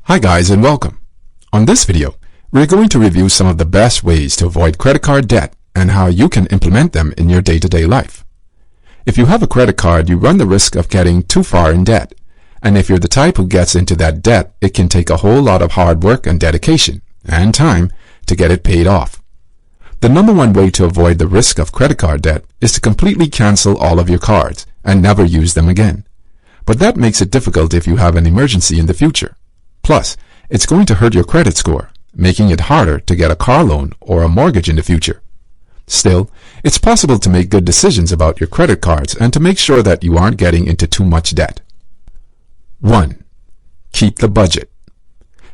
Hi guys and welcome. On this video, we're going to review some of the best ways to avoid credit card debt and how you can implement them in your day-to-day life. If you have a credit card, you run the risk of getting too far in debt. And if you're the type who gets into that debt, it can take a whole lot of hard work and dedication and time to get it paid off. The number one way to avoid the risk of credit card debt is to completely cancel all of your cards and never use them again. But that makes it difficult if you have an emergency in the future. Plus, it's going to hurt your credit score, making it harder to get a car loan or a mortgage in the future. Still, it's possible to make good decisions about your credit cards and to make sure that you aren't getting into too much debt. 1. Keep the budget.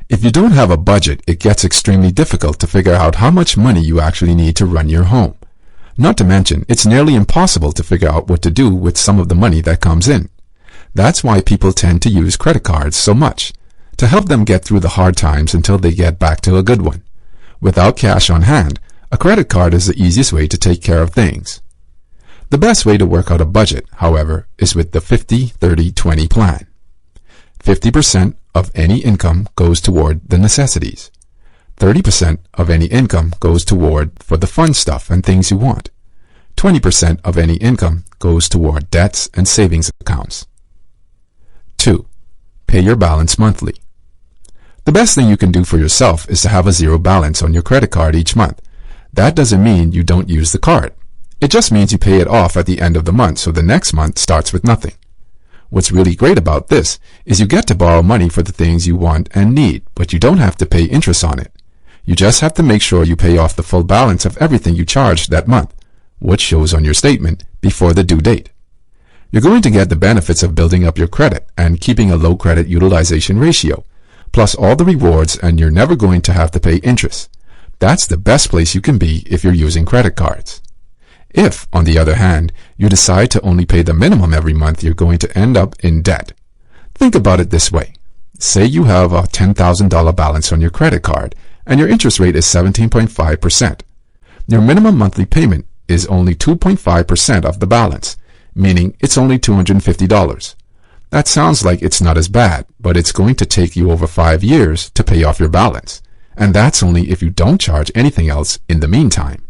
If you don't have a budget, it gets extremely difficult to figure out how much money you actually need to run your home. Not to mention, it's nearly impossible to figure out what to do with some of the money that comes in. That's why people tend to use credit cards so much, to help them get through the hard times until they get back to a good one. Without cash on hand, a credit card is the easiest way to take care of things. The best way to work out a budget, however, is with the 50-30-20 plan. 50% of any income goes toward the necessities. 30% of any income goes toward for the fun stuff and things you want. 20% of any income goes toward debts and savings accounts. 2. Pay your balance monthly. The best thing you can do for yourself is to have a zero balance on your credit card each month. That doesn't mean you don't use the card. It just means you pay it off at the end of the month, so the next month starts with nothing. What's really great about this is you get to borrow money for the things you want and need, but you don't have to pay interest on it. You just have to make sure you pay off the full balance of everything you charged that month, which shows on your statement, before the due date. You're going to get the benefits of building up your credit and keeping a low credit utilization ratio, plus all the rewards, and you're never going to have to pay interest. That's the best place you can be if you're using credit cards. If, on the other hand, you decide to only pay the minimum every month, you're going to end up in debt. Think about it this way. Say you have a $10,000 balance on your credit card, and your interest rate is 17.5%. Your minimum monthly payment is only 2.5% of the balance, meaning it's only $250. That sounds like it's not as bad, but it's going to take you over 5 years to pay off your balance. And that's only if you don't charge anything else in the meantime.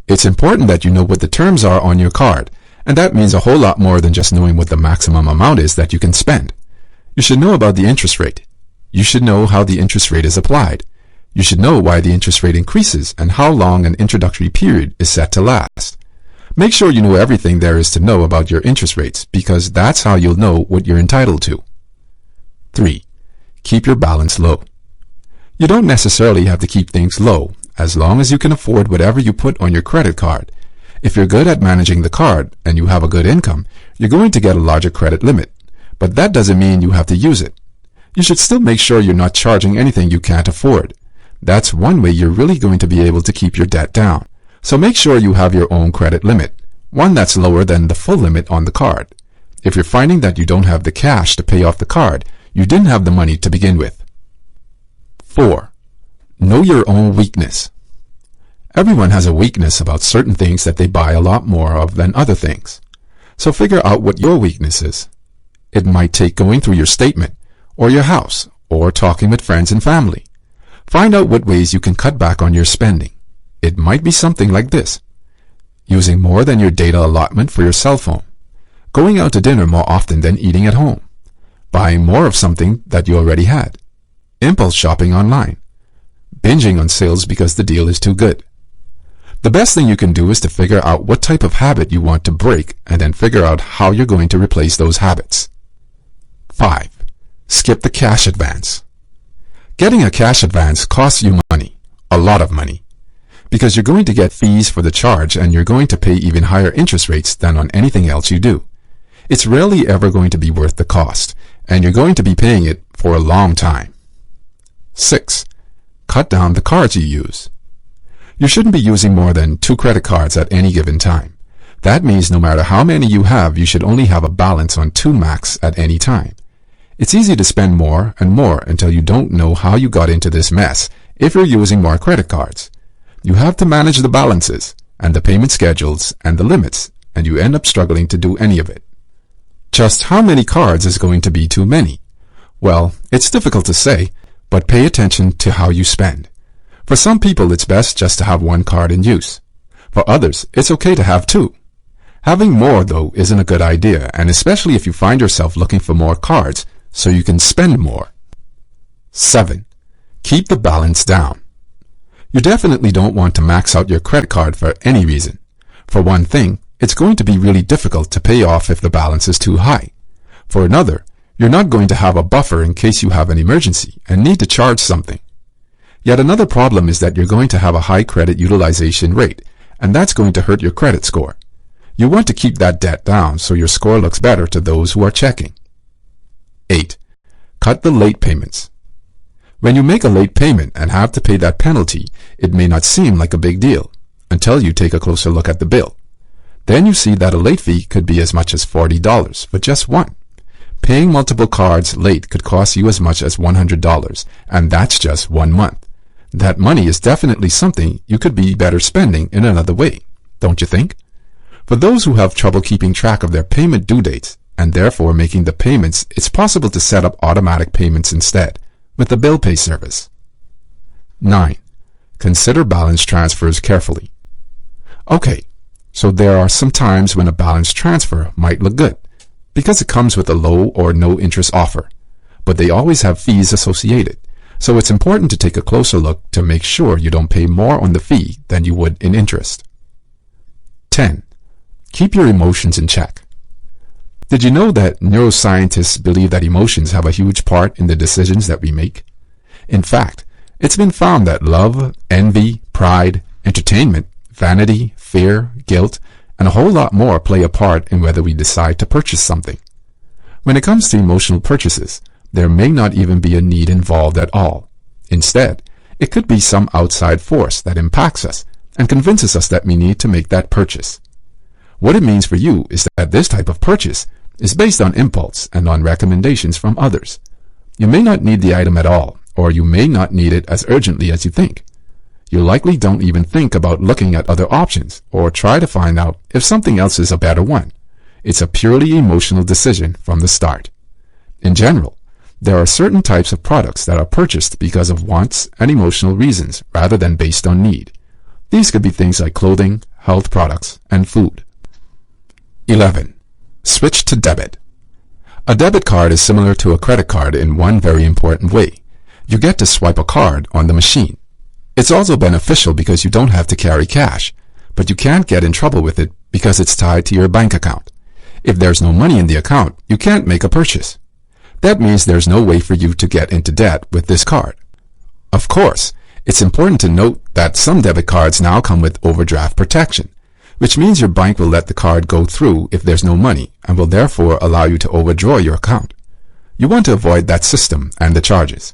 It's important that you know what the terms are on your card, and that means a whole lot more than just knowing what the maximum amount is that you can spend. You should know about the interest rate. You should know how the interest rate is applied. You should know why the interest rate increases and how long an introductory period is set to last. Make sure you know everything there is to know about your interest rates, because that's how you'll know what you're entitled to. 3. Keep your balance low. You don't necessarily have to keep things low, as long as you can afford whatever you put on your credit card. If you're good at managing the card and you have a good income, you're going to get a larger credit limit. But that doesn't mean you have to use it. You should still make sure you're not charging anything you can't afford. That's one way you're really going to be able to keep your debt down. So make sure you have your own credit limit, one that's lower than the full limit on the card. If you're finding that you don't have the cash to pay off the card, you didn't have the money to begin with. 4. Know your own weakness. Everyone has a weakness about certain things that they buy a lot more of than other things. So figure out what your weakness is. It might take going through your statement, or your house, or talking with friends and family. Find out what ways you can cut back on your spending. It might be something like this: using more than your data allotment for your cell phone, going out to dinner more often than eating at home, buying more of something that you already had, impulse shopping online, binging on sales because the deal is too good. The best thing you can do is to figure out what type of habit you want to break and then figure out how you're going to replace those habits. 5. Skip the cash advance. Getting a cash advance costs you money, a lot of money, because you're going to get fees for the charge and you're going to pay even higher interest rates than on anything else you do. It's rarely ever going to be worth the cost, and you're going to be paying it for a long time. 6. Cut down the cards you use. You shouldn't be using more than 2 credit cards at any given time. That means no matter how many you have, you should only have a balance on 2 max at any time. It's easy to spend more and more until you don't know how you got into this mess if you're using more credit cards. You have to manage the balances and the payment schedules and the limits, and you end up struggling to do any of it. Just how many cards is going to be too many? Well, it's difficult to say, but pay attention to how you spend. For some people, it's best just to have one card in use. For others, it's okay to have two. Having more, though, isn't a good idea, and especially if you find yourself looking for more cards so you can spend more. 7. Keep the balance down. You definitely don't want to max out your credit card for any reason. For one thing, it's going to be really difficult to pay off if the balance is too high. For another, you're not going to have a buffer in case you have an emergency and need to charge something. Yet another problem is that you're going to have a high credit utilization rate, and that's going to hurt your credit score. You want to keep that debt down so your score looks better to those who are checking. 8. Cut the late payments. When you make a late payment and have to pay that penalty, it may not seem like a big deal until you take a closer look at the bill. Then you see that a late fee could be as much as $40 for just one. Paying multiple cards late could cost you as much as $100, and that's just 1 month. That money is definitely something you could be better spending in another way, don't you think? For those who have trouble keeping track of their payment due dates and therefore making the payments, it's possible to set up automatic payments instead with the bill pay service. 9. Consider balance transfers carefully. Okay, so there are some times when a balance transfer might look good because it comes with a low or no interest offer, but they always have fees associated. So it's important to take a closer look to make sure you don't pay more on the fee than you would in interest. 10. Keep your emotions in check. Did you know that neuroscientists believe that emotions have a huge part in the decisions that we make? In fact, it's been found that love, envy, pride, entertainment, vanity, fear, guilt, and a whole lot more play a part in whether we decide to purchase something. When it comes to emotional purchases, there may not even be a need involved at all. Instead, it could be some outside force that impacts us and convinces us that we need to make that purchase. What it means for you is that this type of purchase is based on impulse and on recommendations from others. You may not need the item at all, or you may not need it as urgently as you think. You likely don't even think about looking at other options or try to find out if something else is a better one. It's a purely emotional decision from the start. In general, there are certain types of products that are purchased because of wants and emotional reasons rather than based on need. These could be things like clothing, health products, and food. 11. Switch to debit. A debit card is similar to a credit card in one very important way. You get to swipe a card on the machine. It's also beneficial because you don't have to carry cash, but you can't get in trouble with it because it's tied to your bank account. If there's no money in the account, you can't make a purchase. That means there's no way for you to get into debt with this card. Of course, it's important to note that some debit cards now come with overdraft protection, which means your bank will let the card go through if there's no money and will therefore allow you to overdraw your account. You want to avoid that system and the charges.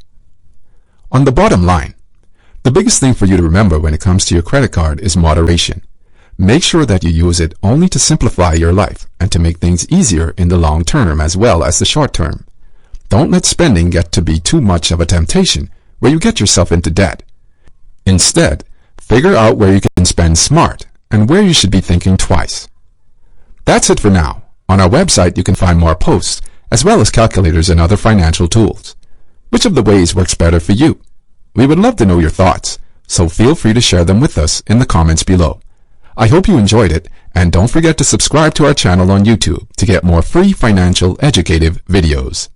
On the bottom line, the biggest thing for you to remember when it comes to your credit card is moderation. Make sure that you use it only to simplify your life and to make things easier in the long term as well as the short term. Don't let spending get to be too much of a temptation where you get yourself into debt. Instead, figure out where you can spend smart and where you should be thinking twice. That's it for now. On our website, you can find more posts as well as calculators and other financial tools. Which of the ways works better for you? We would love to know your thoughts, so feel free to share them with us in the comments below. I hope you enjoyed it, and don't forget to subscribe to our channel on YouTube to get more free financial educative videos.